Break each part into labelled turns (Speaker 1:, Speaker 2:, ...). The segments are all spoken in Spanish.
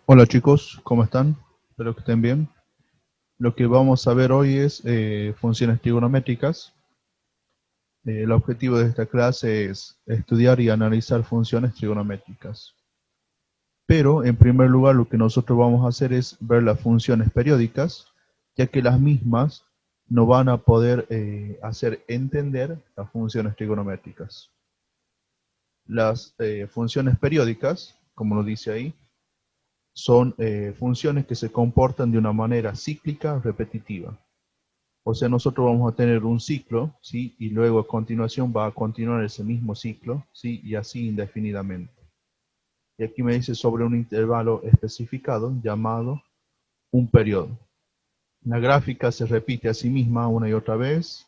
Speaker 1: Hola chicos, ¿cómo están? Espero que estén bien. Lo que vamos a ver hoy es funciones trigonométricas. El objetivo de esta clase es estudiar y analizar funciones trigonométricas. Pero en primer lugar lo que nosotros vamos a hacer es ver las funciones periódicas, ya que las mismas nos van a poder hacer entender las funciones trigonométricas. Las funciones periódicas, como lo dice ahí, son funciones que se comportan de una manera cíclica repetitiva. O sea, nosotros vamos a tener un ciclo, ¿sí? Y luego a continuación va a continuar ese mismo ciclo, ¿sí? Y así indefinidamente. Y aquí me dice sobre un intervalo especificado llamado un periodo. La gráfica se repite a sí misma una y otra vez.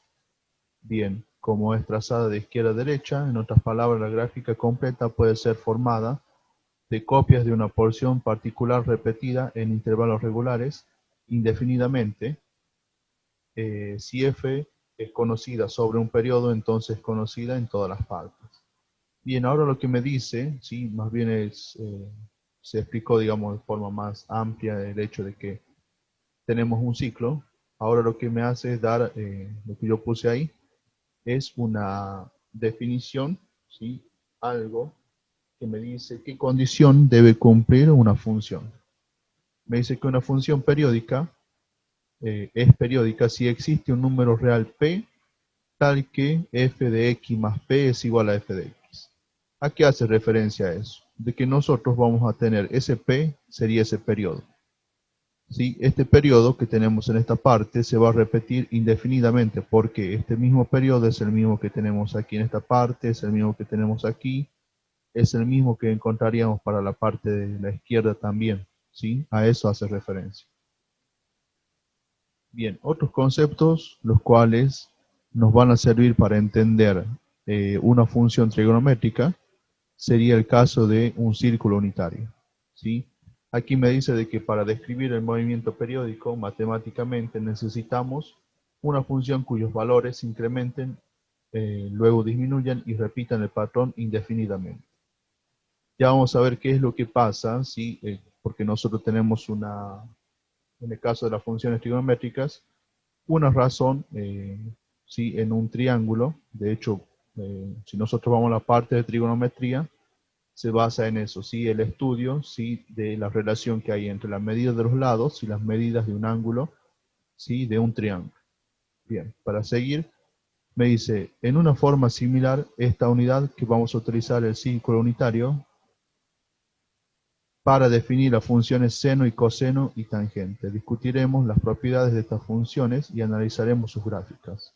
Speaker 1: Bien, como es trazada de izquierda a derecha, en otras palabras, la gráfica completa puede ser formada de copias de una porción particular repetida en intervalos regulares indefinidamente. Si f es conocida sobre un periodo, entonces es conocida en todas las partes. Bien, ahora lo que me dice, ¿sí? Más bien se explicó, digamos, de forma más amplia el hecho de que tenemos un ciclo. Ahora lo que me hace es dar, lo que yo puse ahí, es una definición, ¿sí? Algo que me dice qué condición debe cumplir una función. Me dice que una función periódica es periódica si existe un número real p tal que f de x más p es igual a f de x. ¿A qué hace referencia a eso? De que nosotros vamos a tener ese p, sería ese periodo. ¿Sí? Este periodo que tenemos en esta parte se va a repetir indefinidamente porque este mismo periodo es el mismo que tenemos aquí en esta parte, es el mismo que tenemos aquí, es el mismo que encontraríamos para la parte de la izquierda también. ¿Sí? A eso hace referencia. Bien, otros conceptos los cuales nos van a servir para entender una función trigonométrica sería el caso de un círculo unitario. ¿Sí? Aquí me dice de que para describir el movimiento periódico matemáticamente necesitamos una función cuyos valores se incrementen, luego disminuyan y repitan el patrón indefinidamente. Ya vamos a ver qué es lo que pasa, ¿sí? Porque nosotros tenemos en el caso de las funciones trigonométricas, una razón, ¿sí? En un triángulo. De hecho, si nosotros vamos a la parte de trigonometría, se basa en eso, ¿sí? El estudio, ¿sí? De la relación que hay entre las medidas de los lados y las medidas de un ángulo, ¿sí? De un triángulo. Bien, para seguir, me dice, en una forma similar, esta unidad que vamos a utilizar el círculo unitario para definir las funciones seno y coseno y tangente. Discutiremos las propiedades de estas funciones y analizaremos sus gráficas.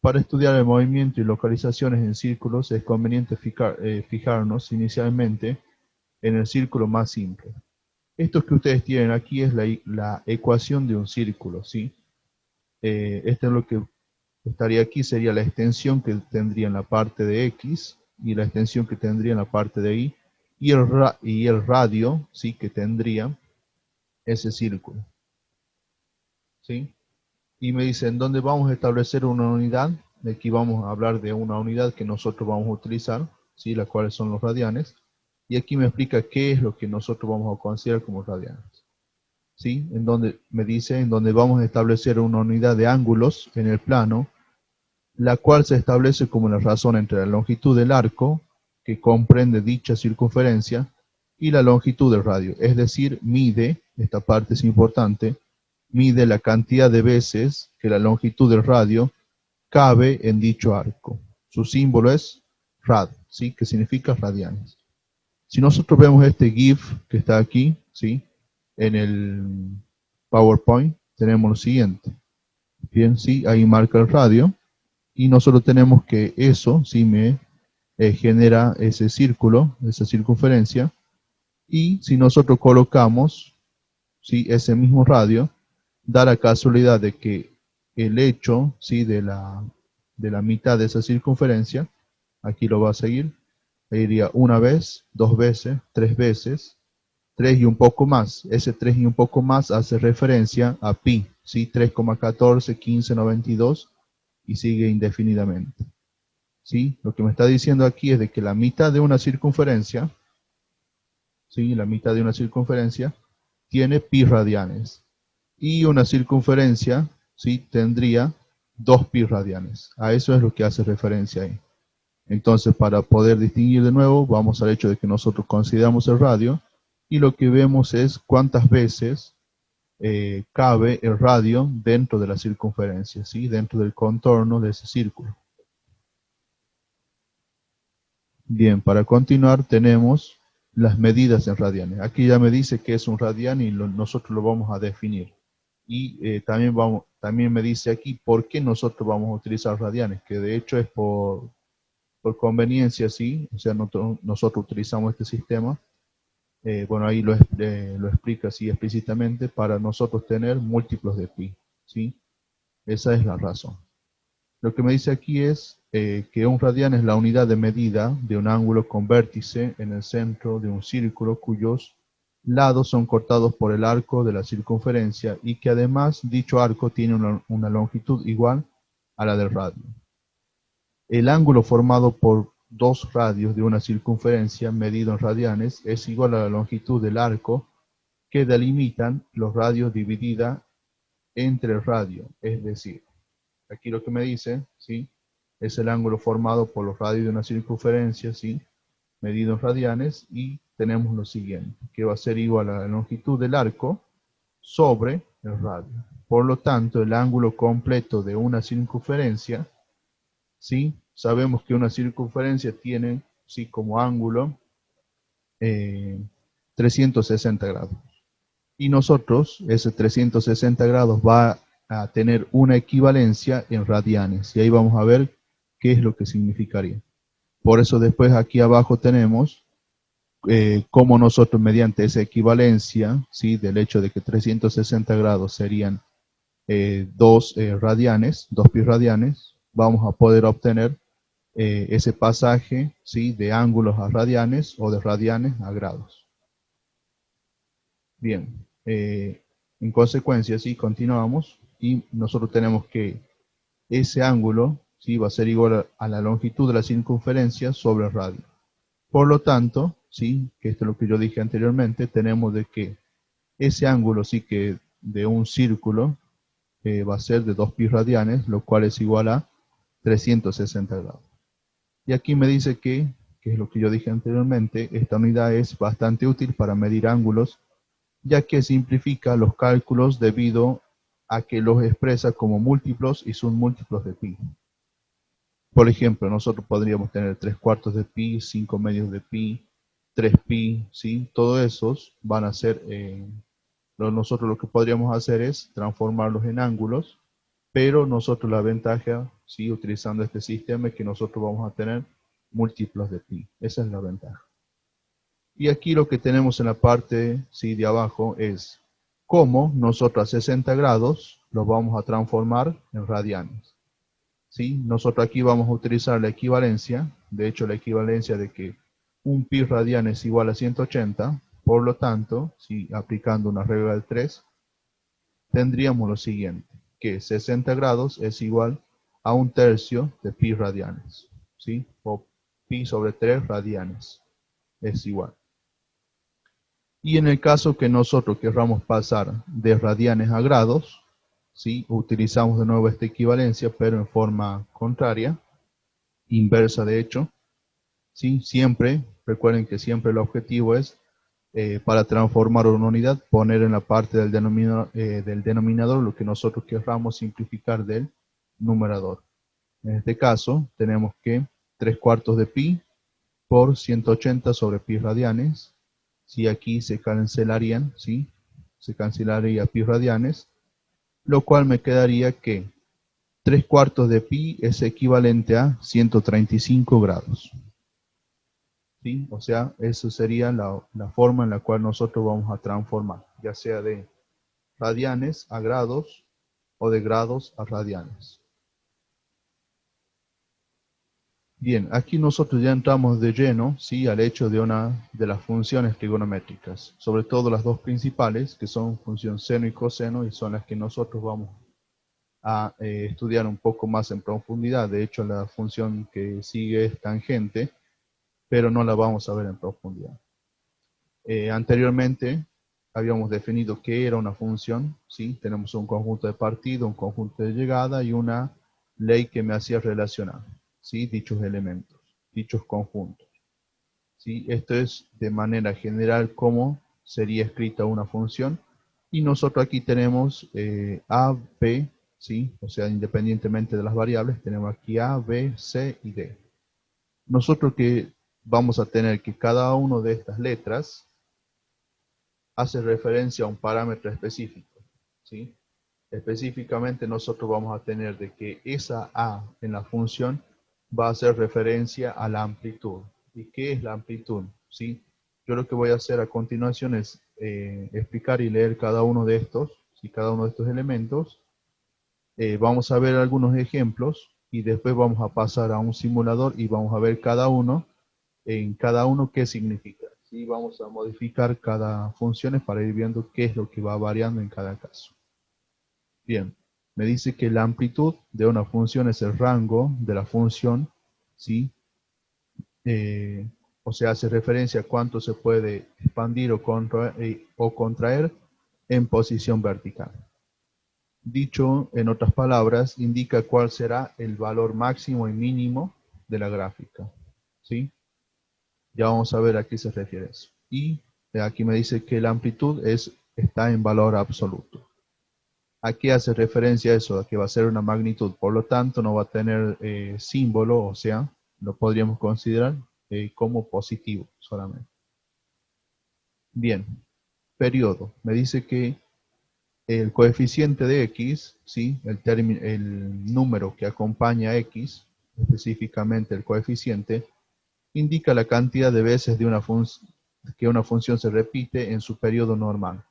Speaker 1: Para estudiar el movimiento y localizaciones en círculos es conveniente fijarnos inicialmente en el círculo más simple. Esto que ustedes tienen aquí es la ecuación de un círculo, ¿sí? Esto es lo que estaría aquí, sería la extensión que tendría en la parte de X y la extensión que tendría en la parte de Y y el radio, ¿sí? Que tendría ese círculo, ¿sí? Y me dicen, ¿dónde vamos a establecer una unidad? Aquí vamos a hablar de una unidad que nosotros vamos a utilizar, ¿sí? Las cuales son los radianes. Y aquí me explica qué es lo que nosotros vamos a considerar como radianes. ¿Sí? En donde me dice, en donde vamos a establecer una unidad de ángulos en el plano, la cual se establece como la razón entre la longitud del arco, que comprende dicha circunferencia, y la longitud del radio. Es decir, mide, esta parte es importante, mide la cantidad de veces que la longitud del radio cabe en dicho arco. Su símbolo es rad, ¿sí? Que significa radianes. Si nosotros vemos este GIF que está aquí, ¿sí? En el PowerPoint, tenemos lo siguiente. Bien, sí, ahí marca el radio. Y nosotros tenemos que eso, sí, me genera ese círculo, esa circunferencia. Y si nosotros colocamos, sí, ese mismo radio, da la casualidad de que el hecho, sí, de la mitad de esa circunferencia, aquí lo va a seguir, iría una vez, dos veces, tres y un poco más. Ese tres y un poco más hace referencia a pi, ¿sí? 3,141592 y sigue indefinidamente. ¿Sí? Lo que me está diciendo aquí es de que la mitad de una circunferencia, ¿sí? La mitad de una circunferencia, tiene pi radianes. Y una circunferencia, ¿sí? Tendría 2 pi radianes. A eso es lo que hace referencia ahí. Entonces, para poder distinguir de nuevo, vamos al hecho de que nosotros consideramos el radio y lo que vemos es cuántas veces cabe el radio dentro de la circunferencia, ¿sí? Dentro del contorno de ese círculo. Bien, para continuar tenemos las medidas en radianes. Aquí ya me dice que es un radian y nosotros lo vamos a definir. Y también me dice aquí por qué nosotros vamos a utilizar radianes, que de hecho es por conveniencia, ¿sí? O sea, nosotros utilizamos este sistema. Bueno, ahí lo explica así explícitamente para nosotros tener múltiplos de pi, ¿sí? Esa es la razón. Lo que me dice aquí es que un radian es la unidad de medida de un ángulo con vértice en el centro de un círculo cuyos lados son cortados por el arco de la circunferencia y que además dicho arco tiene una longitud igual a la del radio. El ángulo formado por dos radios de una circunferencia medido en radianes es igual a la longitud del arco que delimitan los radios dividida entre el radio, es decir, aquí lo que me dice, ¿sí? Es el ángulo formado por los radios de una circunferencia, ¿sí? Medido en radianes, y tenemos lo siguiente, que va a ser igual a la longitud del arco sobre el radio. Por lo tanto, el ángulo completo de una circunferencia, ¿sí? Sabemos que una circunferencia tiene, ¿sí? Como ángulo 360 grados. Y nosotros, ese 360 grados va a tener una equivalencia en radianes. Y ahí vamos a ver qué es lo que significaría. Por eso después aquí abajo tenemos cómo nosotros mediante esa equivalencia, ¿sí? Del hecho de que 360 grados serían 2 radianes, 2 pi radianes, vamos a poder obtener ese pasaje, ¿sí? De ángulos a radianes o de radianes a grados. Bien, en consecuencia, sí, continuamos y nosotros tenemos que ese ángulo, sí, va a ser igual a la longitud de la circunferencia sobre el radio. Por lo tanto, sí, que esto es lo que yo dije anteriormente, tenemos de que ese ángulo, sí, que de un círculo va a ser de 2 pi radianes, lo cual es igual a 360 grados. Y aquí me dice que es lo que yo dije anteriormente, esta unidad es bastante útil para medir ángulos ya que simplifica los cálculos debido a que los expresa como múltiplos y son múltiplos de pi. Por ejemplo, nosotros podríamos tener 3 cuartos de pi, 5 medios de pi, 3 pi, ¿sí? Todos esos van a ser, nosotros lo que podríamos hacer es transformarlos en ángulos, pero nosotros la ventaja, ¿sí? Utilizando este sistema es que nosotros vamos a tener múltiplos de pi. Esa es la ventaja. Y aquí lo que tenemos en la parte, ¿sí? De abajo es cómo nosotros a 60 grados los vamos a transformar en radianes. ¿Sí? Nosotros aquí vamos a utilizar la equivalencia, de hecho la equivalencia de que un pi radian es igual a 180, por lo tanto, si aplicando una regla de 3, tendríamos lo siguiente, que 60 grados es igual a un tercio de pi radianes, ¿sí? O pi sobre 3 radianes es igual. Y en el caso que nosotros querramos pasar de radianes a grados, ¿sí? Utilizamos de nuevo esta equivalencia, pero en forma contraria, inversa de hecho. ¿Sí? Siempre, recuerden que siempre el objetivo es, para transformar una unidad, poner en la parte del denominador lo que nosotros querramos simplificar del numerador. En este caso, tenemos que 3 cuartos de pi por 180 sobre pi radianes. Si aquí se cancelarían, ¿sí? Se cancelaría pi radianes, lo cual me quedaría que 3 cuartos de pi es equivalente a 135 grados. ¿Sí? O sea, eso sería la forma en la cual nosotros vamos a transformar, ya sea de radianes a grados o de grados a radianes. Bien, aquí nosotros ya entramos de lleno, ¿sí? Al hecho de una de las funciones trigonométricas, sobre todo las dos principales, que son función seno y coseno, y son las que nosotros vamos a estudiar un poco más en profundidad. De hecho, la función que sigue es tangente, pero no la vamos a ver en profundidad. Anteriormente habíamos definido qué era una función, ¿sí? Tenemos un conjunto de partida, un conjunto de llegada y una ley que me hacía relacionar, ¿sí? Dichos elementos, dichos conjuntos, ¿sí? Esto es de manera general cómo sería escrita una función. Y nosotros aquí tenemos A, B, ¿sí? O sea, independientemente de las variables, tenemos aquí A, B, C y D. Nosotros que vamos a tener que cada una de estas letras hace referencia a un parámetro específico, ¿sí? Específicamente nosotros vamos a tener de que esa A en la función va a hacer referencia a la amplitud. ¿Y qué es la amplitud? ¿Sí? Yo lo que voy a hacer a continuación es explicar y leer cada uno de estos, ¿sí? Cada uno de estos elementos. Vamos a ver algunos ejemplos y después vamos a pasar a un simulador y vamos a ver cada uno, en cada uno qué significa. ¿Sí? Vamos a modificar cada función para ir viendo qué es lo que va variando en cada caso. Bien, me dice que la amplitud de una función es el rango de la función, ¿sí? Eh, o sea, hace referencia a cuánto se puede expandir o contraer en posición vertical. Dicho en otras palabras, indica cuál será el valor máximo y mínimo de la gráfica, ¿sí? Ya vamos a ver a qué se refiere eso. Y aquí me dice que la amplitud está en valor absoluto. ¿A qué hace referencia eso? A que va a ser una magnitud, por lo tanto no va a tener símbolo, o sea, lo podríamos considerar como positivo solamente. Bien, periodo. Me dice que el coeficiente de x, ¿sí? El número que acompaña a x, específicamente el coeficiente, indica la cantidad de veces que una función se repite en su periodo normal.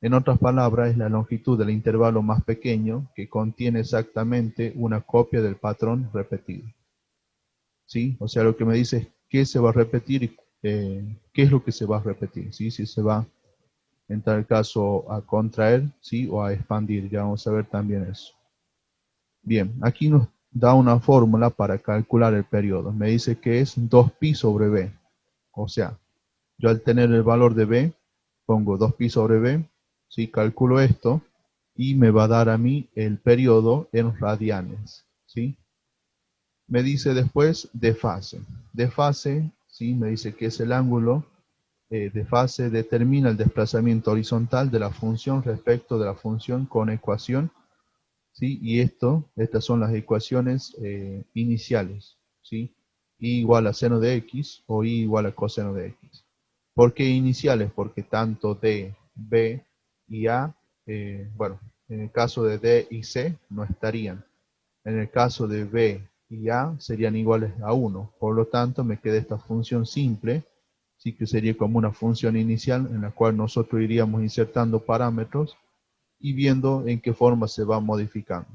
Speaker 1: En otras palabras, es la longitud del intervalo más pequeño que contiene exactamente una copia del patrón repetido. ¿Sí? O sea, lo que me dice es qué se va a repetir y qué es lo que se va a repetir. ¿Sí? Si se va, en tal caso, a contraer, ¿sí? O a expandir. Ya vamos a ver también eso. Bien, aquí nos da una fórmula para calcular el periodo. Me dice que es 2pi sobre b. O sea, yo al tener el valor de b, pongo 2pi sobre b, ¿sí? Calculo esto y me va a dar a mí el periodo en radianes, ¿sí? Me dice después de fase. De fase, ¿sí? Me dice que es el ángulo de fase determina el desplazamiento horizontal de la función respecto de la función con ecuación, ¿sí? Y estas son las ecuaciones iniciales, ¿sí? I igual a seno de x o I igual a coseno de x. ¿Por qué iniciales? Porque tanto D, B y A, bueno, en el caso de D y C no estarían. En el caso de B y A serían iguales a 1. Por lo tanto, me queda esta función simple, sí que sería como una función inicial en la cual nosotros iríamos insertando parámetros y viendo en qué forma se va modificando,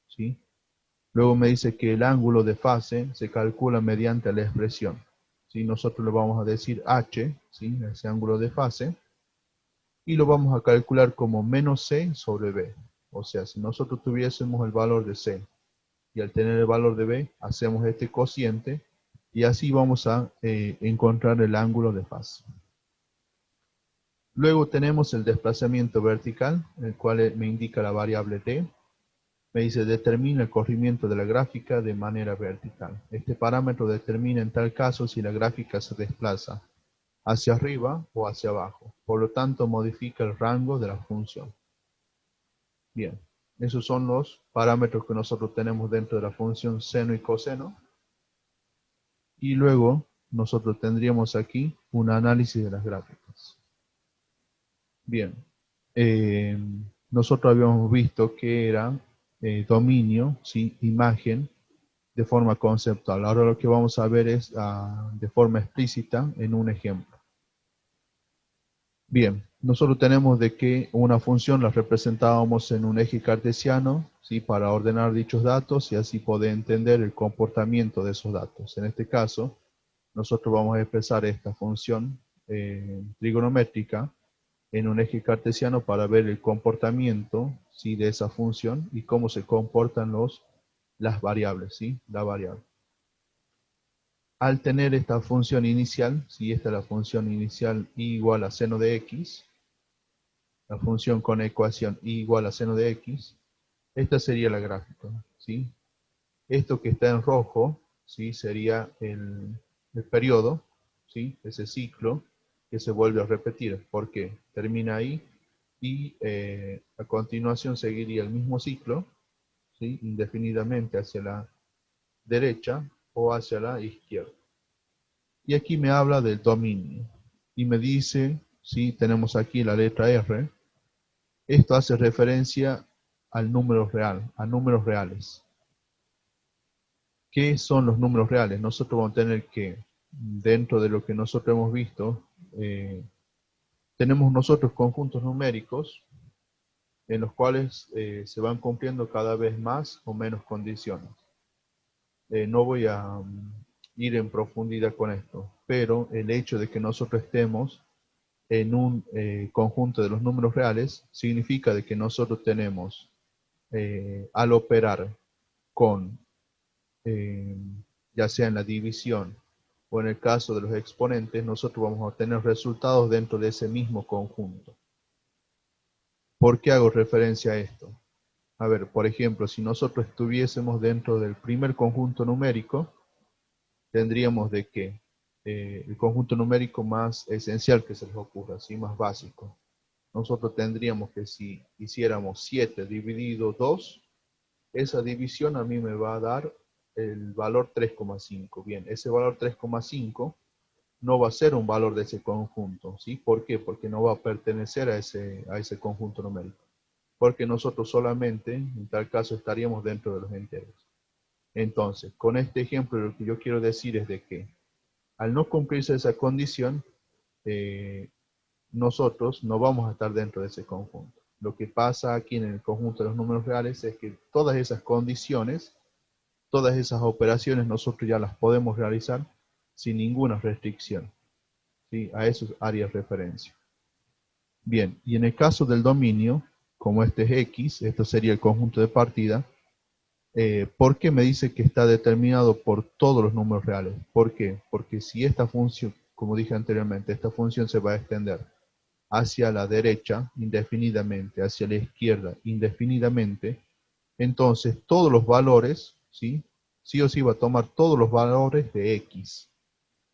Speaker 1: ¿sí? Luego me dice que el ángulo de fase se calcula mediante la expresión, ¿sí? Nosotros le vamos a decir h, ¿sí? Ese ángulo de fase, y lo vamos a calcular como menos c sobre b. O sea, si nosotros tuviésemos el valor de c y al tener el valor de b, hacemos este cociente y así vamos a encontrar el ángulo de fase. Luego tenemos el desplazamiento vertical, el cual me indica la variable d. Me dice determina el corrimiento de la gráfica de manera vertical. Este parámetro determina en tal caso si la gráfica se desplaza hacia arriba o hacia abajo. Por lo tanto, modifica el rango de la función. Bien, esos son los parámetros que nosotros tenemos dentro de la función seno y coseno. Y luego nosotros tendríamos aquí un análisis de las gráficas. Bien, eh, nosotros habíamos visto que era dominio, ¿sí? Imagen, de forma conceptual. Ahora lo que vamos a ver es de forma explícita en un ejemplo. Bien, nosotros tenemos de que una función la representábamos en un eje cartesiano, ¿sí? Para ordenar dichos datos y así poder entender el comportamiento de esos datos. En este caso, nosotros vamos a expresar esta función trigonométrica en un eje cartesiano para ver el comportamiento, ¿sí? De esa función y cómo se comportan las variables, ¿sí? La variable. al tener esta función inicial, si esta es la función inicial y igual a seno de x, la función con ecuación y igual a seno de x, esta sería la gráfica, ¿sí? Esto que está en rojo, ¿sí? Sería el periodo, ¿sí? Ese ciclo que se vuelve a repetir, porque termina ahí y a continuación seguiría el mismo ciclo, ¿sí? Indefinidamente hacia la derecha o hacia la izquierda. Y aquí me habla del dominio y me dice, ¿sí? Tenemos aquí la letra R, esto hace referencia al número real, a números reales. ¿Qué son los números reales? Nosotros vamos a tener que, dentro de lo que nosotros hemos visto, tenemos nosotros conjuntos numéricos en los cuales se van cumpliendo cada vez más o menos condiciones. No voy a ir en profundidad con esto, pero el hecho de que nosotros estemos en un conjunto de los números reales significa de que nosotros tenemos, al operar con eh, ya sea en la división o en el caso de los exponentes, nosotros vamos a obtener resultados dentro de ese mismo conjunto. ¿Por qué hago referencia a esto? A ver, por ejemplo, si nosotros estuviésemos dentro del primer conjunto numérico, tendríamos de que el conjunto numérico más esencial que se les ocurra, ¿sí? Más básico. Nosotros tendríamos que si hiciéramos 7 dividido 2, esa división a mí me va a dar el valor 3,5. Bien, ese valor 3,5 no va a ser un valor de ese conjunto, ¿sí? ¿Por qué? Porque no va a pertenecer a ese conjunto numérico. Porque nosotros solamente, en tal caso, estaríamos dentro de los enteros. Entonces, con este ejemplo, lo que yo quiero decir es de que al no cumplirse esa condición, eh, nosotros no vamos a estar dentro de ese conjunto. Lo que pasa aquí en el conjunto de los números reales es que todas esas condiciones, todas esas operaciones nosotros ya las podemos realizar sin ninguna restricción, ¿sí? A eso haría referencia. Bien, y en el caso del dominio, como este es X, esto sería el conjunto de partida, ¿por qué me dice que está determinado por todos los números reales? ¿Por qué? Porque si esta función, como dije anteriormente, esta función se va a extender hacia la derecha indefinidamente, hacia la izquierda indefinidamente, entonces todos los valores, ¿sí? Sí o sí va a tomar todos los valores de X,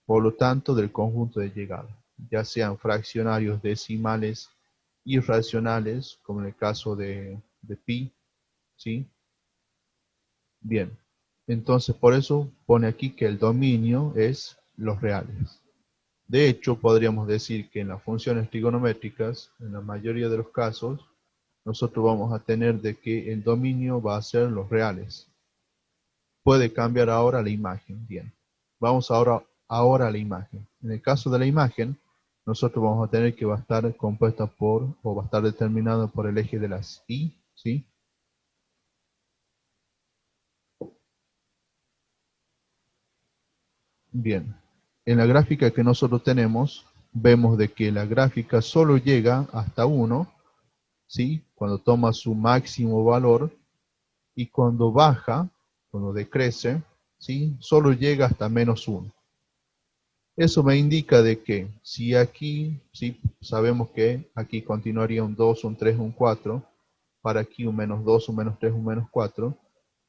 Speaker 1: por lo tanto del conjunto de llegada, ya sean fraccionarios decimales irracionales, como en el caso de pi, ¿sí? Bien, entonces por eso pone aquí que el dominio es los reales. De hecho, podríamos decir que en las funciones trigonométricas, en la mayoría de los casos, nosotros vamos a tener de que el dominio va a ser los reales. Puede cambiar ahora la imagen. Bien, vamos ahora a la imagen. En el caso de la imagen, nosotros vamos a tener que va a estar compuesta por, o va a estar determinada por el eje de las y, ¿sí? Bien, en la gráfica que nosotros tenemos, vemos de que la gráfica solo llega hasta 1, ¿sí? Cuando toma su máximo valor, y cuando baja, cuando decrece, ¿sí? Solo llega hasta -1. Eso me indica de que si aquí, ¿sí? Sabemos que aquí continuaría un 2, un 3, un 4, para aquí un -2, un -3, un -4,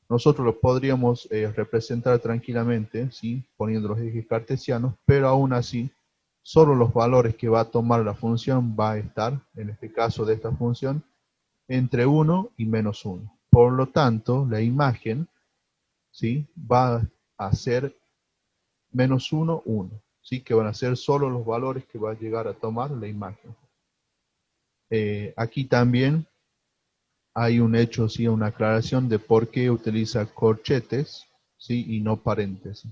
Speaker 1: nosotros lo podríamos representar tranquilamente, ¿sí? Poniendo los ejes cartesianos, pero aún así, solo los valores que va a tomar la función va a estar, en este caso de esta función, entre 1 y -1. Por lo tanto, la imagen, ¿sí? Va a ser -1, 1. ¿Sí? Que van a ser solo los valores que va a llegar a tomar la imagen. Aquí también hay un hecho, sí, una aclaración de por qué utiliza corchetes, ¿sí? Y no paréntesis.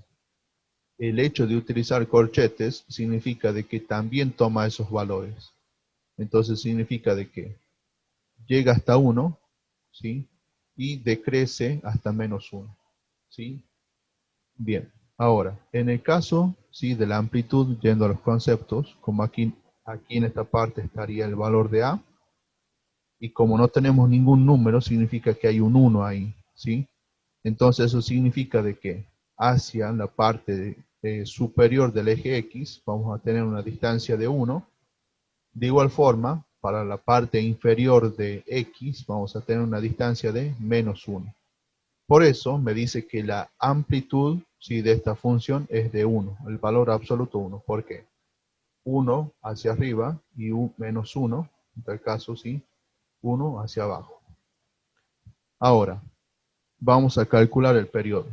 Speaker 1: El hecho de utilizar corchetes significa de que también toma esos valores. Entonces significa de que llega hasta 1, ¿sí? Y decrece hasta -1, ¿sí? Bien, ahora, en el caso, ¿sí? De la amplitud, yendo a los conceptos, como aquí en esta parte estaría el valor de A, y como no tenemos ningún número, significa que hay un 1 ahí, ¿sí? Entonces eso significa de que hacia la parte superior del eje X, vamos a tener una distancia de 1. De igual forma, para la parte inferior de X, vamos a tener una distancia de menos 1. Por eso me dice que la amplitud, ¿sí?, de esta función es de 1, el valor absoluto 1. ¿Por qué? 1 hacia arriba y menos 1, en tal caso, ¿sí?, 1 hacia abajo. Ahora, vamos a calcular el periodo.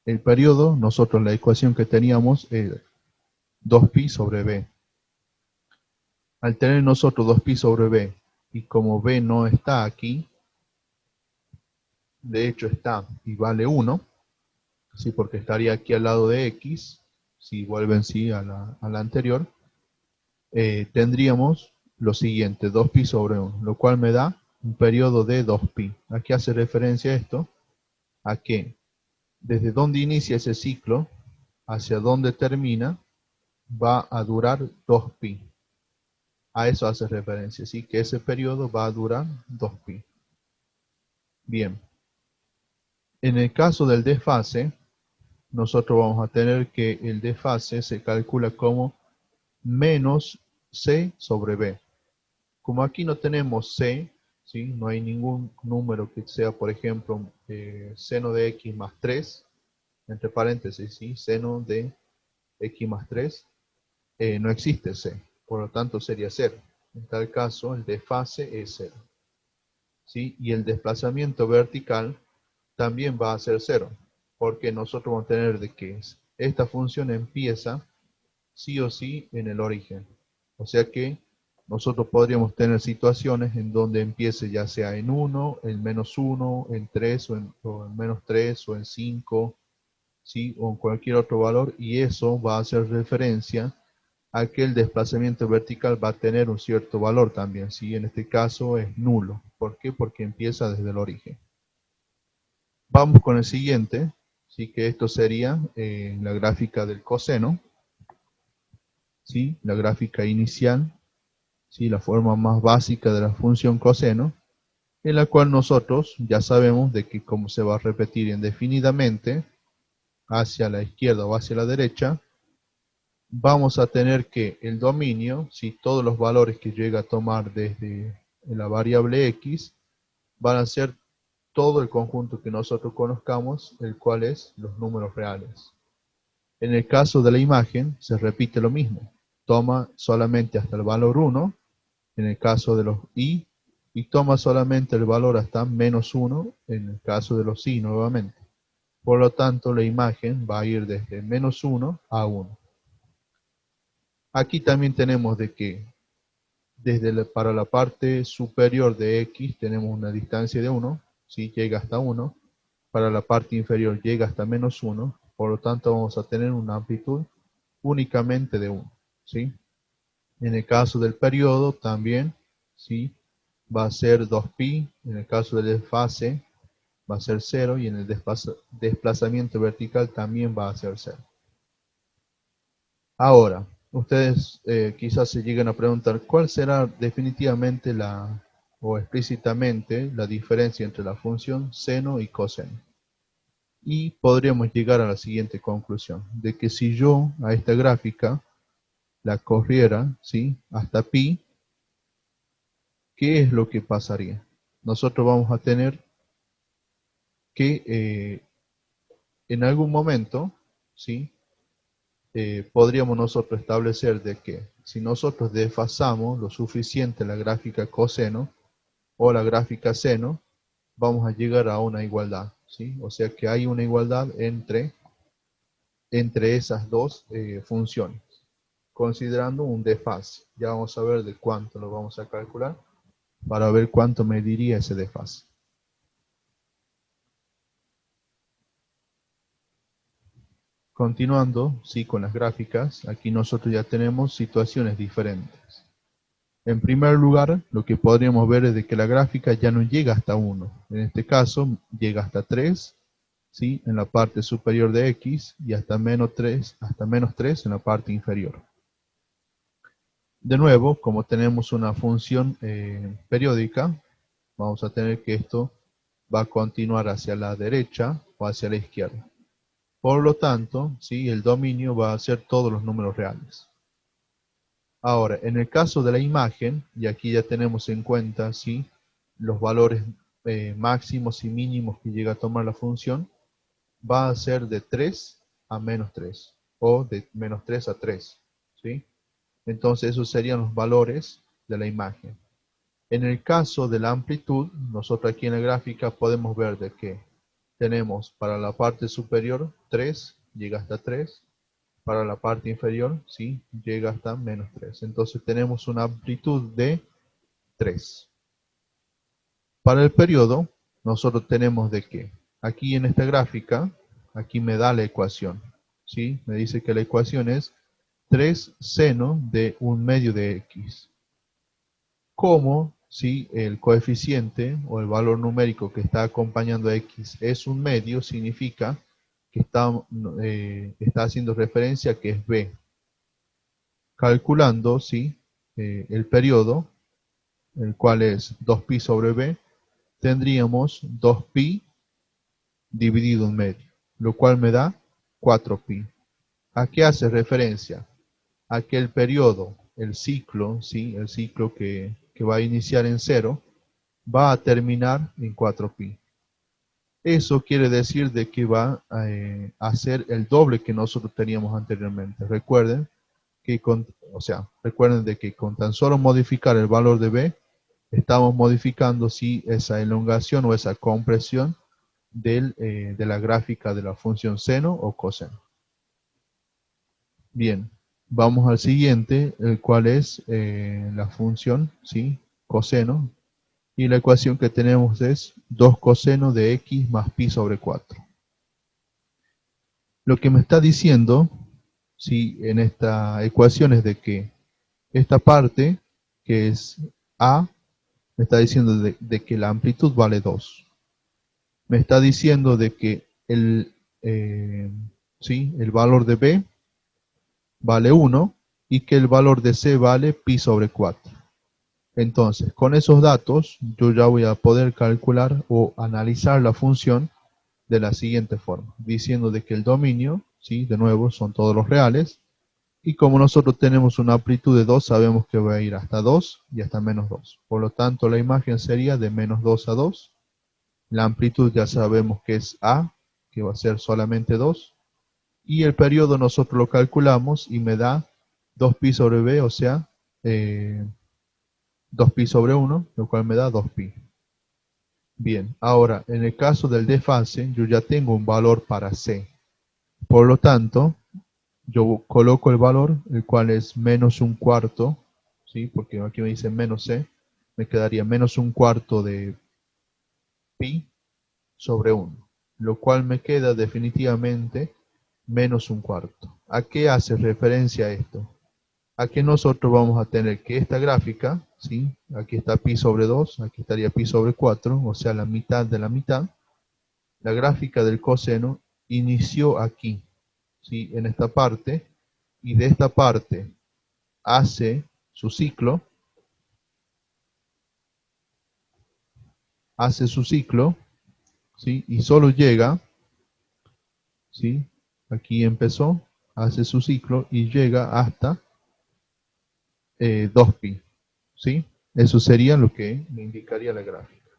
Speaker 1: El periodo, nosotros la ecuación que teníamos es 2pi sobre b. Al tener nosotros 2pi sobre b, y como b no está aquí, de hecho está y vale 1, ¿sí?, porque estaría aquí al lado de x, si vuelven sí a la anterior, tendríamos lo siguiente, 2pi sobre 1, lo cual me da un periodo de 2pi. ¿A qué hace referencia esto? A que desde donde inicia ese ciclo hacia donde termina va a durar 2pi. A eso hace referencia, ¿sí?, que ese periodo va a durar 2pi. Bien, en el caso del desfase, nosotros vamos a tener que el desfase se calcula como menos c sobre b. Como aquí no tenemos c, ¿sí?, no hay ningún número que sea, por ejemplo, seno de x más 3, entre paréntesis, ¿sí?, seno de x más 3, no existe c, por lo tanto sería 0. En tal caso, el desfase es 0. ¿Sí? Y el desplazamiento vertical también va a ser 0, porque nosotros vamos a tener de que esta función empieza sí o sí en el origen. O sea que nosotros podríamos tener situaciones en donde empiece ya sea en 1, en menos 1, en 3 o en menos 3 o en 5, ¿sí?, o en cualquier otro valor, y eso va a hacer referencia a que el desplazamiento vertical va a tener un cierto valor también, ¿sí? En este caso es nulo. ¿Por qué? Porque empieza desde el origen. Vamos con el siguiente, ¿sí?, que esto sería la gráfica del coseno, ¿sí?, la gráfica inicial, ¿sí?, la forma más básica de la función coseno, en la cual nosotros ya sabemos de que como se va a repetir indefinidamente hacia la izquierda o hacia la derecha, vamos a tener que el dominio, si todos los valores que llega a tomar desde la variable x, van a ser todo el conjunto que nosotros conozcamos, el cual es los números reales. En el caso de la imagen, se repite lo mismo. Toma solamente hasta el valor 1, en el caso de los i, y toma solamente el valor hasta menos 1, en el caso de los i nuevamente. Por lo tanto, la imagen va a ir desde menos 1 a 1. Aquí también tenemos de que para la parte superior de x tenemos una distancia de 1, ¿sí?, llega hasta 1. Para la parte inferior llega hasta menos 1. Por lo tanto vamos a tener una amplitud únicamente de 1. ¿Sí? En el caso del periodo también, ¿sí?, va a ser 2pi. En el caso del desfase va a ser 0. Y en el desplazamiento vertical también va a ser 0. Ahora, ustedes quizás se lleguen a preguntar cuál será definitivamente o explícitamente la diferencia entre la función seno y coseno. Y podríamos llegar a la siguiente conclusión, de que si yo a esta gráfica la corriera, ¿sí?, hasta pi, ¿qué es lo que pasaría? Nosotros vamos a tener que en algún momento, ¿sí?, podríamos nosotros establecer de que si nosotros desfasamos lo suficiente la gráfica coseno o la gráfica seno, vamos a llegar a una igualdad, ¿sí? O sea que hay una igualdad entre esas dos funciones, considerando un desfase. Ya vamos a ver de cuánto lo vamos a calcular para ver cuánto mediría ese desfase. Continuando, sí, con las gráficas, aquí nosotros ya tenemos situaciones diferentes. En primer lugar, lo que podríamos ver es de que la gráfica ya no llega hasta 1. En este caso, llega hasta 3, ¿sí?, en la parte superior de x, y hasta menos 3 en la parte inferior. De nuevo, como tenemos una función periódica, vamos a tener que esto va a continuar hacia la derecha o hacia la izquierda. Por lo tanto, ¿sí? El dominio va a ser todos los números reales. Ahora, en el caso de la imagen, y aquí ya tenemos en cuenta, ¿sí? Los valores máximos y mínimos que llega a tomar la función, va a ser de 3 a menos 3, o de menos 3 a 3, ¿sí? Entonces esos serían los valores de la imagen. En el caso de la amplitud, nosotros aquí en la gráfica podemos ver de que tenemos para la parte superior 3, llega hasta 3, para la parte inferior, ¿sí? Llega hasta menos 3. Entonces tenemos una amplitud de 3. Para el periodo, nosotros tenemos de que aquí en esta gráfica, aquí me da la ecuación, ¿sí? Me dice que la ecuación es 3 seno de 1/2 de x. Como si el coeficiente o el valor numérico que está acompañando a x es 1/2, significa que está haciendo referencia a que es b. Calculando, ¿sí? El periodo, el cual es 2pi sobre b, tendríamos 2pi dividido en medio, lo cual me da 4pi. ¿A qué hace referencia? A que el periodo, el ciclo, ¿sí? El ciclo que va a iniciar en 0, va a terminar en 4pi. Eso quiere decir de que va a ser el doble que nosotros teníamos anteriormente. Recuerden que recuerden de que con tan solo modificar el valor de b, estamos modificando sí esa elongación o esa compresión de la gráfica de la función seno o coseno. Bien, vamos al siguiente, el cual es la función, ¿sí? Coseno. Y la ecuación que tenemos es 2 coseno de x más pi sobre 4. Lo que me está diciendo, ¿sí? En esta ecuación es de que esta parte, que es a, me está diciendo de que la amplitud vale 2. Me está diciendo de que ¿sí? El valor de b vale 1 y que el valor de c vale pi sobre 4. Entonces, con esos datos, yo ya voy a poder calcular o analizar la función de la siguiente forma, diciendo de que el dominio, ¿sí? De nuevo, son todos los reales, y como nosotros tenemos una amplitud de 2, sabemos que va a ir hasta 2 y hasta menos 2. Por lo tanto, la imagen sería de menos 2 a 2. La amplitud ya sabemos que es a, que va a ser solamente 2. Y el periodo nosotros lo calculamos y me da 2pi sobre b, o sea, 2pi sobre 1, lo cual me da 2pi. Bien, ahora, en el caso del desfase, yo ya tengo un valor para c. Por lo tanto, yo coloco el valor, el cual es menos un cuarto, ¿sí? Porque aquí me dice menos c, me quedaría menos un cuarto de pi sobre 1, lo cual me queda definitivamente menos un cuarto. ¿A qué hace referencia esto? A que nosotros vamos a tener que esta gráfica, ¿sí? Aquí está pi sobre 2, aquí estaría pi sobre 4, o sea, la mitad de la mitad. La gráfica del coseno inició aquí, ¿sí? En esta parte, y de esta parte su ciclo, hace su ciclo, ¿sí? Y solo llega, ¿sí? Aquí empezó, hace su ciclo y llega hasta 2pi, ¿sí? Eso sería lo que me indicaría la gráfica.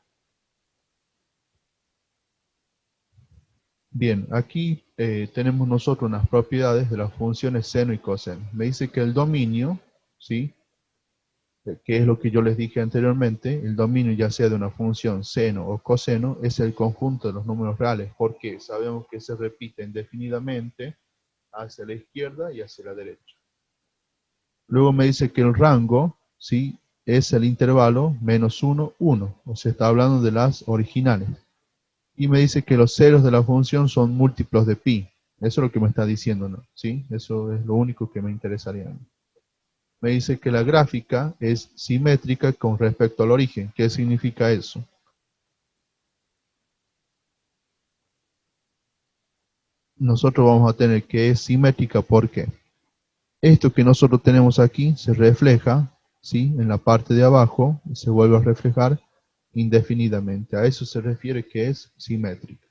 Speaker 1: Bien, aquí tenemos nosotros unas propiedades de las funciones seno y coseno. Me dice que el dominio, ¿sí? Que es lo que yo les dije anteriormente, el dominio ya sea de una función seno o coseno, es el conjunto de los números reales, porque sabemos que se repiten indefinidamente hacia la izquierda y hacia la derecha. Luego me dice que el rango, ¿sí? Es el intervalo menos 1, 1, o sea, está hablando de las originales. Y me dice que los ceros de la función son múltiplos de pi. Eso es lo que me está diciendo, ¿no? ¿Sí? Eso es lo único que me interesaría. Me dice que la gráfica es simétrica con respecto al origen. ¿Qué significa eso? Nosotros vamos a tener que es simétrica porque esto que nosotros tenemos aquí se refleja, ¿sí? En la parte de abajo y se vuelve a reflejar indefinidamente. A eso se refiere que es simétrica.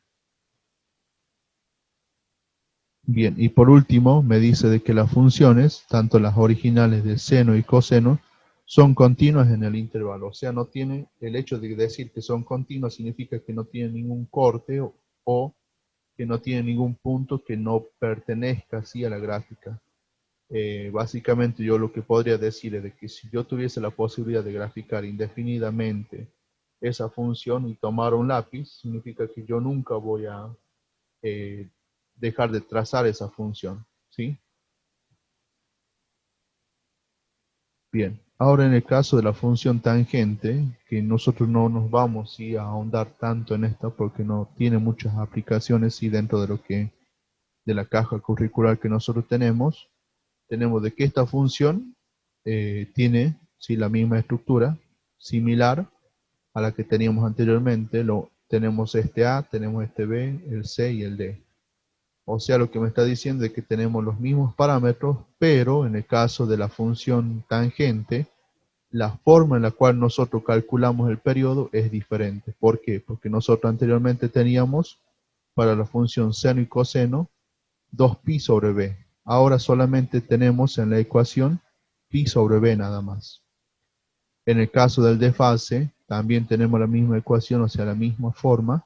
Speaker 1: Bien, y por último me dice de que las funciones, tanto las originales de seno y coseno, son continuas en el intervalo. O sea, no tiene, el hecho de decir que son continuas significa que no tienen ningún corte o que no tiene ningún punto que no pertenezca así a la gráfica. Básicamente yo lo que podría decir es de que si yo tuviese la posibilidad de graficar indefinidamente esa función y tomar un lápiz, significa que yo nunca voy a eh, dejar de trazar esa función, ¿sí? Bien, ahora en el caso de la función tangente, que nosotros no nos vamos ¿sí? a ahondar tanto en esta porque no tiene muchas aplicaciones ¿sí? dentro de lo que de la caja curricular que nosotros tenemos de que esta función tiene ¿sí? la misma estructura, similar a la que teníamos anteriormente. Tenemos este A, tenemos este B, el C y el D. O sea, lo que me está diciendo es que tenemos los mismos parámetros, pero en el caso de la función tangente, la forma en la cual nosotros calculamos el periodo es diferente. ¿Por qué? Porque nosotros anteriormente teníamos para la función seno y coseno 2pi sobre b. Ahora solamente tenemos en la ecuación pi sobre b nada más. En el caso del desfase, también tenemos la misma ecuación, o sea, la misma forma.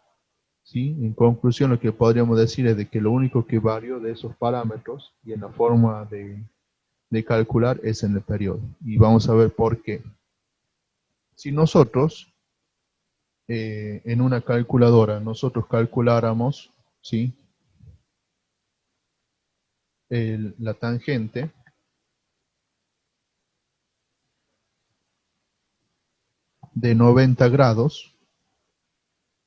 Speaker 1: ¿Sí? En conclusión, lo que podríamos decir es de que lo único que varió de esos parámetros y en la forma de calcular es en el periodo. Y vamos a ver por qué. Si nosotros en una calculadora nosotros calculáramos ¿sí? La tangente de 90 grados,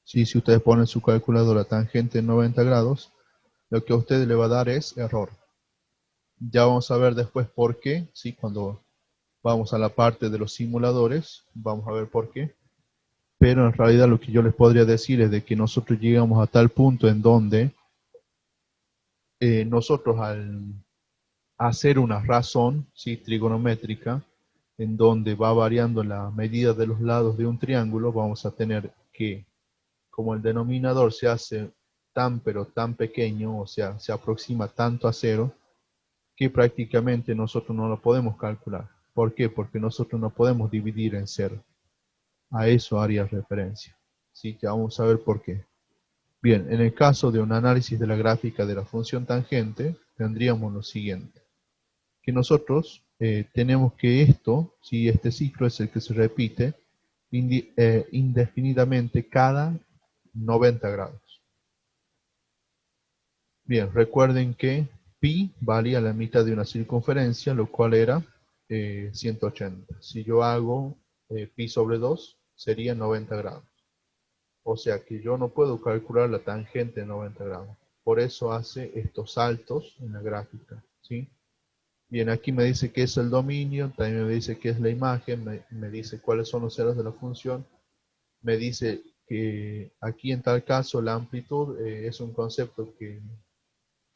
Speaker 1: ¿sí? Si ustedes ponen su calculadora tangente en 90 grados, lo que a ustedes le va a dar es error. Ya vamos a ver después por qué, ¿sí? Cuando vamos a la parte de los simuladores, vamos a ver por qué. Pero en realidad lo que yo les podría decir es de que nosotros llegamos a tal punto en donde nosotros al hacer una razón ¿sí? trigonométrica, en donde va variando la medida de los lados de un triángulo, vamos a tener que, como el denominador se hace tan pero tan pequeño, o sea, se aproxima tanto a cero, que prácticamente nosotros no lo podemos calcular. ¿Por qué? Porque nosotros no podemos dividir en cero. A eso haría referencia. Así que vamos a ver por qué. Bien, en el caso de un análisis de la gráfica de la función tangente, tendríamos lo siguiente, que nosotros tenemos que esto, si este ciclo es el que se repite indefinidamente cada 90 grados. Bien, recuerden que pi valía la mitad de una circunferencia, lo cual era 180. Si yo hago pi sobre 2, sería 90 grados. O sea que yo no puedo calcular la tangente de 90 grados. Por eso hace estos saltos en la gráfica, ¿sí? Bien, aquí me dice qué es el dominio, también me dice qué es la imagen, me dice cuáles son los ceros de la función, me dice que aquí en tal caso la amplitud es un concepto que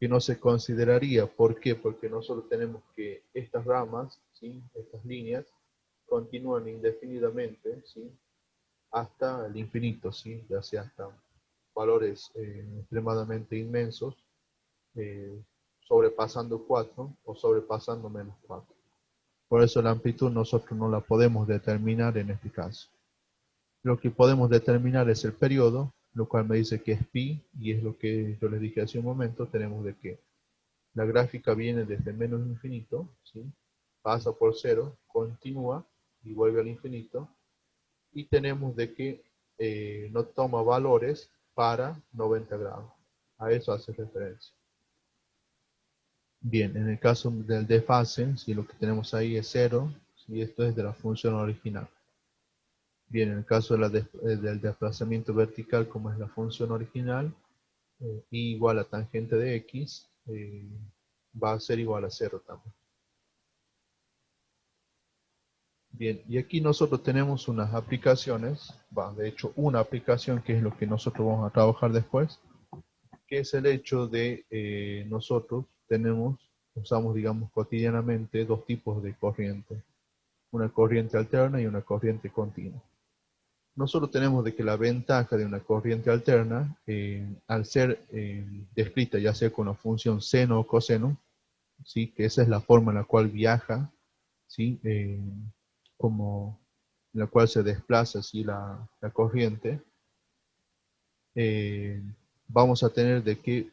Speaker 1: no se consideraría. ¿Por qué? Porque nosotros tenemos que estas ramas, ¿sí? Estas líneas, continúan indefinidamente, ¿sí? Hasta el infinito, ¿sí? Ya sea hasta valores extremadamente inmensos, eh, sobrepasando 4 o sobrepasando -4. Por eso la amplitud nosotros no la podemos determinar en este caso. Lo que podemos determinar es el periodo, lo cual me dice que es pi, y es lo que yo les dije hace un momento. Tenemos de que la gráfica viene desde menos infinito, ¿sí? Pasa por cero, continúa y vuelve al infinito. Y tenemos de que no toma valores para 90 grados. A eso hace referencia. Bien, en el caso del desfase, si lo que tenemos ahí es cero, si esto es de la función original. Bien, en el caso del desplazamiento vertical, como es la función original, y igual a tangente de x, va a ser igual a cero también. Bien, y aquí nosotros tenemos unas aplicaciones, de hecho una aplicación que es lo que nosotros vamos a trabajar después, que es el hecho de nosotros usamos digamos cotidianamente dos tipos de corriente, una corriente alterna y una corriente continua. nosotros tenemos de que la ventaja de una corriente alterna, al ser descrita ya sea con la función seno o coseno, ¿sí? Que esa es la forma en la cual viaja, ¿sí? Como en la cual se desplaza ¿sí? la corriente, eh, vamos a tener de que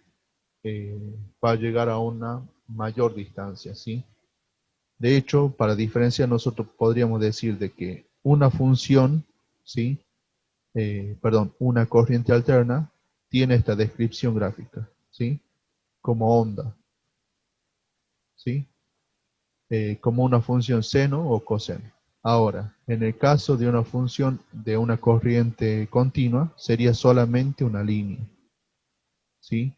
Speaker 1: va a llegar a una mayor distancia, ¿sí? De hecho, para diferenciar, nosotros podríamos decir de que una función, ¿sí? Una corriente alterna tiene esta descripción gráfica, ¿sí? Como onda, ¿sí? Como una función seno o coseno. Ahora, en el caso de una función de una corriente continua, sería solamente una línea, ¿sí?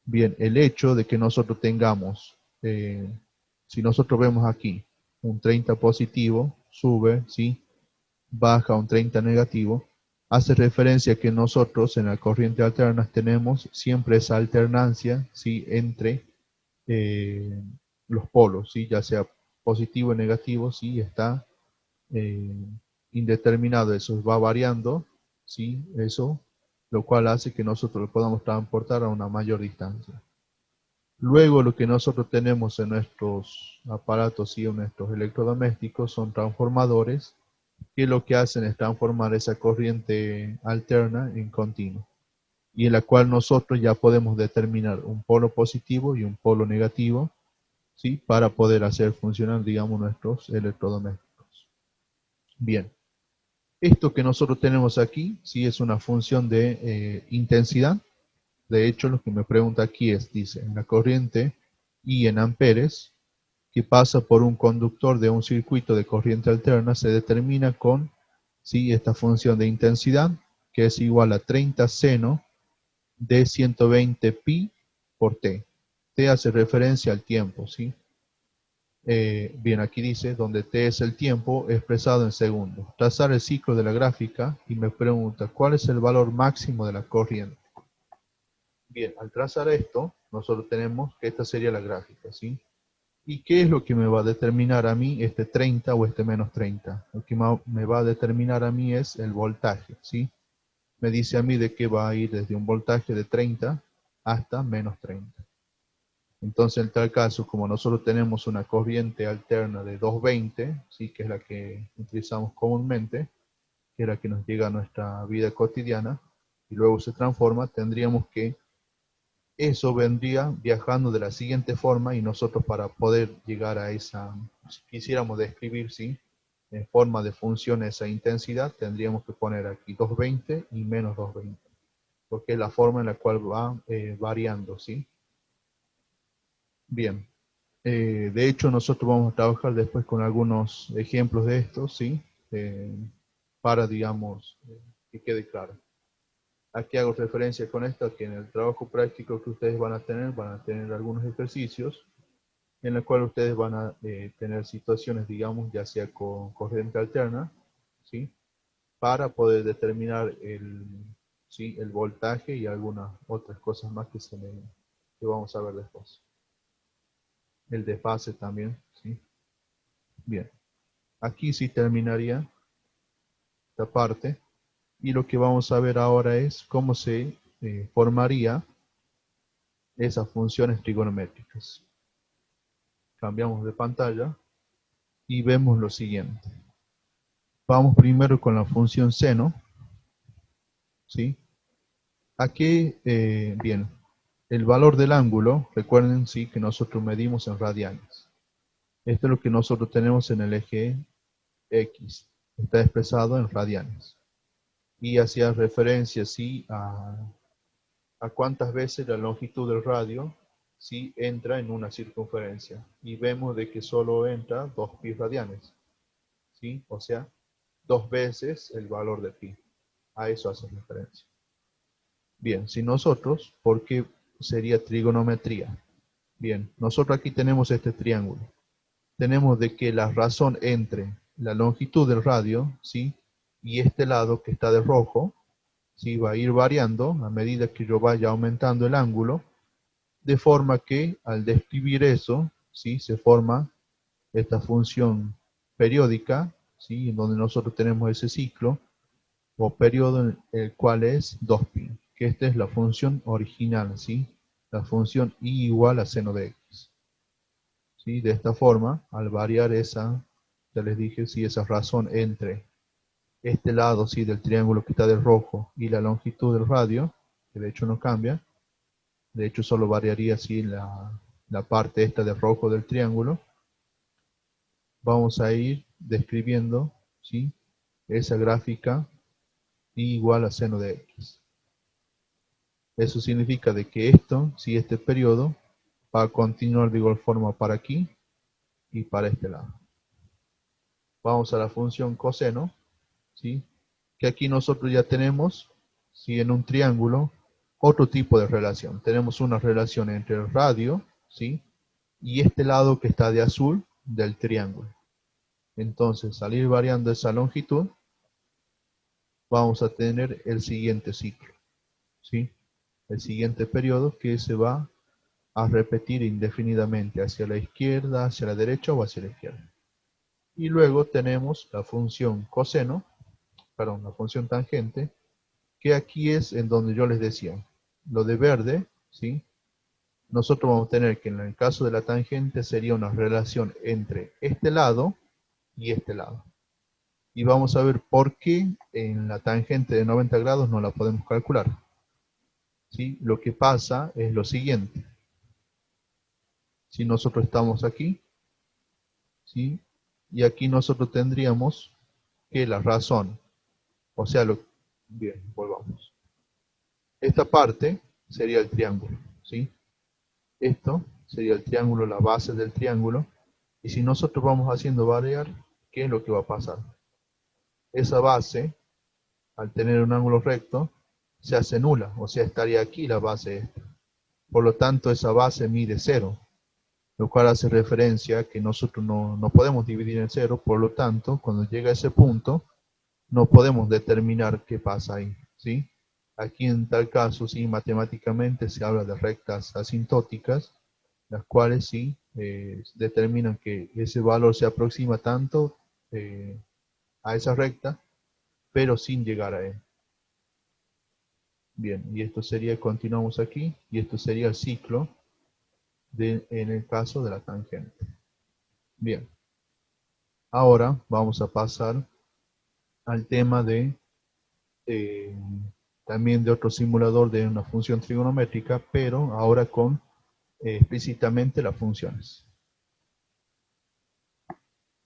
Speaker 1: Bien, el hecho de que nosotros tengamos, si nosotros vemos aquí, un 30 positivo, sube, ¿sí? Baja un 30 negativo, hace referencia a que nosotros en la corriente alterna tenemos siempre esa alternancia, ¿sí? Entre eh, los polos, ¿sí? Ya sea positivo y negativo, ¿sí? Está eh, indeterminado, eso va variando, ¿sí? Eso, lo cual hace que nosotros lo podamos transportar a una mayor distancia. Luego lo que nosotros tenemos en nuestros aparatos y en nuestros electrodomésticos son transformadores que lo que hacen es transformar esa corriente alterna en continua y en la cual nosotros ya podemos determinar un polo positivo y un polo negativo, ¿sí? Para poder hacer funcionar, digamos, nuestros electrodomésticos. Bien, esto que nosotros tenemos aquí, sí es una función de intensidad. De hecho, lo que me pregunta aquí es, dice, en la corriente I en amperes, que pasa por un conductor de un circuito de corriente alterna, se determina con, ¿sí? Esta función de intensidad, que es igual a 30 seno de 120 pi por t. T hace referencia al tiempo, ¿sí? Bien, aquí dice, donde t es el tiempo expresado en segundos. Trazar el ciclo de la gráfica y me pregunta, ¿cuál es el valor máximo de la corriente? Bien, al trazar esto, nosotros tenemos que esta sería la gráfica, ¿sí? ¿Y qué es lo que me va a determinar a mí este 30 o este menos 30? Lo que me va a determinar a mí es el voltaje, ¿sí? Me dice a mí de que va a ir desde un voltaje de 30 hasta menos 30. Entonces, en tal caso, como nosotros tenemos una corriente alterna de 220, ¿sí? Que es la que utilizamos comúnmente, que es la que nos llega a nuestra vida cotidiana, y luego se transforma, tendríamos que eso vendría viajando de la siguiente forma y nosotros para poder llegar a esa, si quisiéramos describir, ¿sí? En forma de función esa intensidad, tendríamos que poner aquí 220 y menos 220, porque es la forma en la cual va variando, ¿sí? Bien, de hecho nosotros vamos a trabajar después con algunos ejemplos de estos, ¿sí? Eh, para, digamos, que quede claro. Aquí hago referencia con esto, que en el trabajo práctico que ustedes van a tener algunos ejercicios en los cuales ustedes van a tener situaciones, digamos, ya sea con corriente alterna, ¿sí? Para poder determinar ¿sí? El voltaje y algunas otras cosas más que vamos a ver después. El desfase también, ¿sí? Bien, aquí sí terminaría esta parte y lo que vamos a ver ahora es cómo se formaría esas funciones trigonométricas. Cambiamos de pantalla y vemos lo siguiente. Vamos primero con la función seno, ¿sí? Aquí, bien, el valor del ángulo, recuerden, sí, que nosotros medimos en radianes. Esto es lo que nosotros tenemos en el eje X. Está expresado en radianes. Y hacía referencia, sí, a cuántas veces la longitud del radio, sí, entra en una circunferencia. Y vemos de que solo entra 2 pi radianes, ¿sí? O sea, 2 veces el valor de pi. A eso hace referencia. Bien, si nosotros, ¿por qué sería trigonometría? Bien, nosotros aquí tenemos este triángulo. Tenemos de que la razón entre la longitud del radio, ¿sí? Y este lado que está de rojo, ¿sí? Va a ir variando a medida que yo vaya aumentando el ángulo, de forma que al describir eso, ¿sí? Se forma esta función periódica, ¿sí? En donde nosotros tenemos ese ciclo, o periodo, el cual es 2π, que esta es la función original, ¿sí? La función y igual a seno de x. ¿Sí? De esta forma, al variar esa, ya les dije, si esa razón entre este lado, ¿sí? Del triángulo que está de rojo y la longitud del radio, que de hecho no cambia, de hecho solo variaría así la parte esta de rojo del triángulo, vamos a ir describiendo, ¿sí? Esa gráfica y igual a seno de x. Eso significa de que esto, si este periodo, va a continuar de igual forma para aquí y para este lado. Vamos a la función coseno, ¿sí? Que aquí nosotros ya tenemos, ¿sí? En un triángulo, otro tipo de relación. Tenemos una relación entre el radio, ¿sí? Y este lado que está de azul del triángulo. Entonces, al ir variando esa longitud, vamos a tener el siguiente ciclo, ¿sí? El siguiente periodo que se va a repetir indefinidamente hacia la izquierda, hacia la derecha o hacia la izquierda. Y luego tenemos la función coseno, perdón, la función tangente, que aquí es en donde yo les decía, lo de verde, ¿sí? Nosotros vamos a tener que en el caso de la tangente sería una relación entre este lado y este lado. Y vamos a ver por qué en la tangente de 90 grados no la podemos calcular. ¿Sí? Lo que pasa es lo siguiente. Si nosotros estamos aquí, ¿sí? Y aquí nosotros tendríamos que la razón, o sea, bien, volvamos. Esta parte sería el triángulo, ¿sí? Esto sería el triángulo, la base del triángulo. Y si nosotros vamos haciendo variar, ¿qué es lo que va a pasar? Esa base, al tener un ángulo recto, se hace nula, o sea, estaría aquí la base esta. Por lo tanto, esa base mide 0, lo cual hace referencia a que nosotros no podemos dividir en 0, por lo tanto, cuando llega a ese punto, no podemos determinar qué pasa ahí, ¿sí? Aquí en tal caso, sí, matemáticamente se habla de rectas asintóticas, las cuales sí determinan que ese valor se aproxima tanto a esa recta, pero sin llegar a él. Bien, y esto sería, continuamos aquí, y esto sería el ciclo en el caso de la tangente. Bien, ahora vamos a pasar al tema de eh, también de otro simulador de una función trigonométrica, pero ahora con explícitamente las funciones.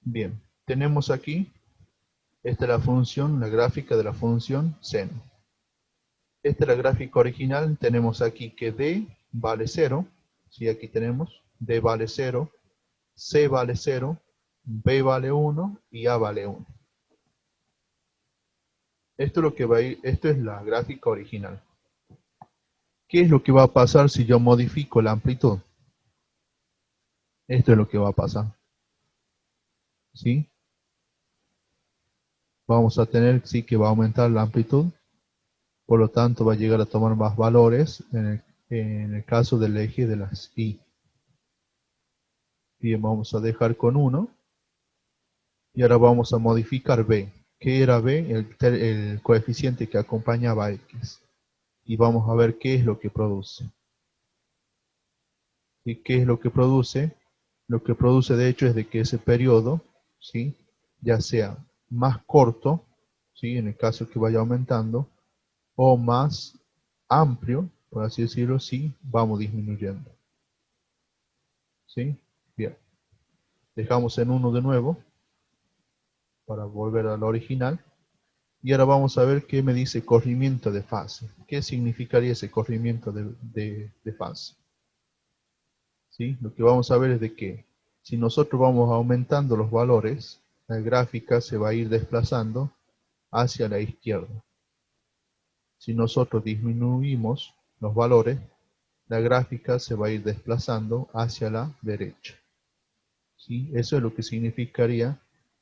Speaker 1: Bien, tenemos aquí, esta es la función, la gráfica de la función seno. Esta es la gráfica original, tenemos aquí que D vale 0, ¿sí? Aquí tenemos D vale 0, C vale 0, B vale 1 y A vale 1. Esto es lo que va a ir, esto es la gráfica original. ¿Qué es lo que va a pasar si yo modifico la amplitud? Esto es lo que va a pasar, ¿sí? Vamos a tener, sí, que va a aumentar la amplitud, por lo tanto va a llegar a tomar más valores en el caso del eje de las Y. Bien, vamos a dejar con 1 y ahora vamos a modificar B. ¿Qué era B? El coeficiente que acompañaba a X. Y vamos a ver qué es lo que produce. ¿Y qué es lo que produce? Lo que produce de hecho es de que ese periodo, ¿sí? Ya sea más corto, ¿sí? En el caso que vaya aumentando, o más amplio, por así decirlo, si vamos disminuyendo. ¿Sí? Bien. Dejamos en 1 de nuevo para volver al original. Y ahora vamos a ver qué me dice corrimiento de fase. ¿Qué significaría ese corrimiento de fase? ¿Sí? Lo que vamos a ver es de que si nosotros vamos aumentando los valores, la gráfica se va a ir desplazando hacia la izquierda. Si nosotros disminuimos los valores, la gráfica se va a ir desplazando hacia la derecha. ¿Sí? Eso es lo que significaría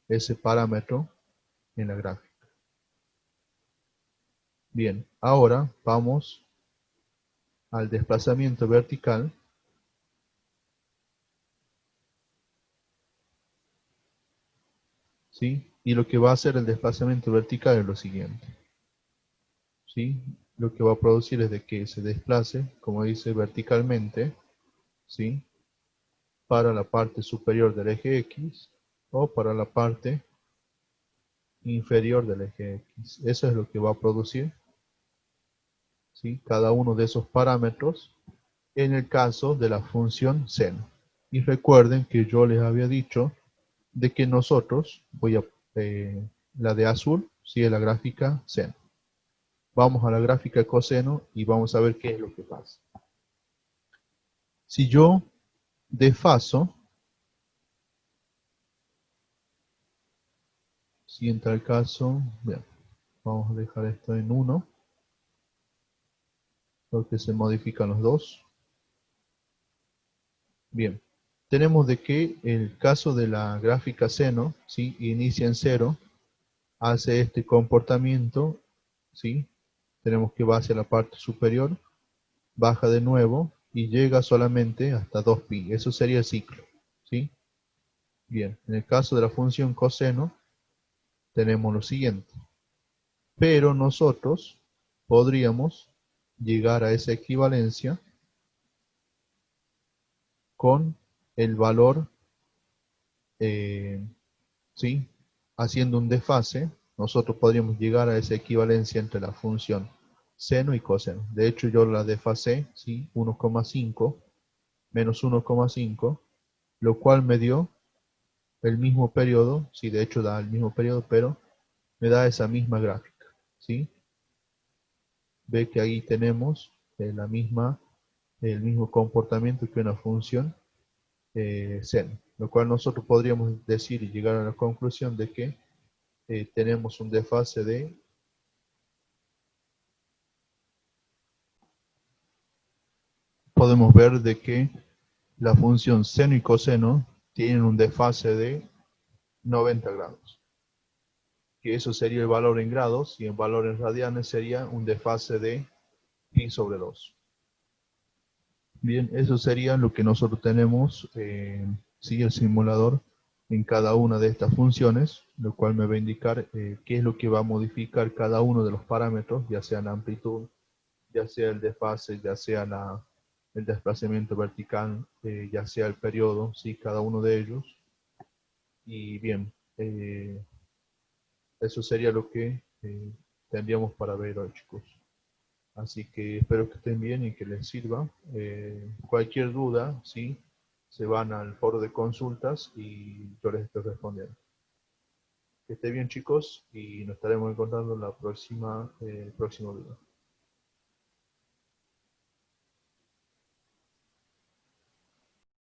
Speaker 1: ese parámetro en la gráfica. Bien, ahora vamos al desplazamiento vertical. ¿Sí? Y lo que va a hacer el desplazamiento vertical es lo siguiente. ¿sí? Lo que va a producir es de que se desplace, como dice, verticalmente, ¿sí? Para la parte superior del eje X o para la parte inferior del eje X. Eso es lo que va a producir, ¿sí? Cada uno de esos parámetros en el caso de la función seno. Y recuerden que yo les había dicho de que nosotros, la de azul, sigue la gráfica seno. Vamos a la gráfica coseno y vamos a ver qué es lo que pasa. Si yo desfaso, si en tal caso, bien, vamos a dejar esto en 1, porque se modifican los dos. Bien, tenemos de que el caso de la gráfica seno, ¿sí? Inicia en 0, hace este comportamiento, ¿sí? Tenemos que va hacia la parte superior, baja de nuevo y llega solamente hasta 2pi. Eso sería el ciclo, ¿sí? Bien, en el caso de la función coseno, tenemos lo siguiente. Pero nosotros podríamos llegar a esa equivalencia con el valor, ¿sí? Haciendo un desfase, nosotros podríamos llegar a esa equivalencia entre la función seno y coseno. De hecho, yo la desfasé, ¿sí? 1,5 menos 1,5, lo cual me dio el mismo periodo, sí, de hecho da el mismo periodo, pero me da esa misma gráfica, ¿sí? Ve que ahí tenemos el mismo comportamiento que una función seno, lo cual nosotros podríamos decir y llegar a la conclusión de que tenemos un desfase de, podemos ver de que la función seno y coseno tienen un desfase de 90 grados, que eso sería el valor en grados, y en valores radianes sería un desfase de pi sobre 2. Bien, eso sería lo que nosotros tenemos, sí, el simulador en cada una de estas funciones, lo cual me va a indicar qué es lo que va a modificar cada uno de los parámetros, ya sea la amplitud, ya sea el desfase, ya sea el desplazamiento vertical, ya sea el periodo, sí, cada uno de ellos. Y bien, eso sería lo que tendríamos para ver hoy, chicos. Así que espero que estén bien y que les sirva. Cualquier duda, ¿sí? Se van al foro de consultas y yo les estoy respondiendo. Que esté bien, chicos, y nos estaremos encontrando en la próxima, próximo video.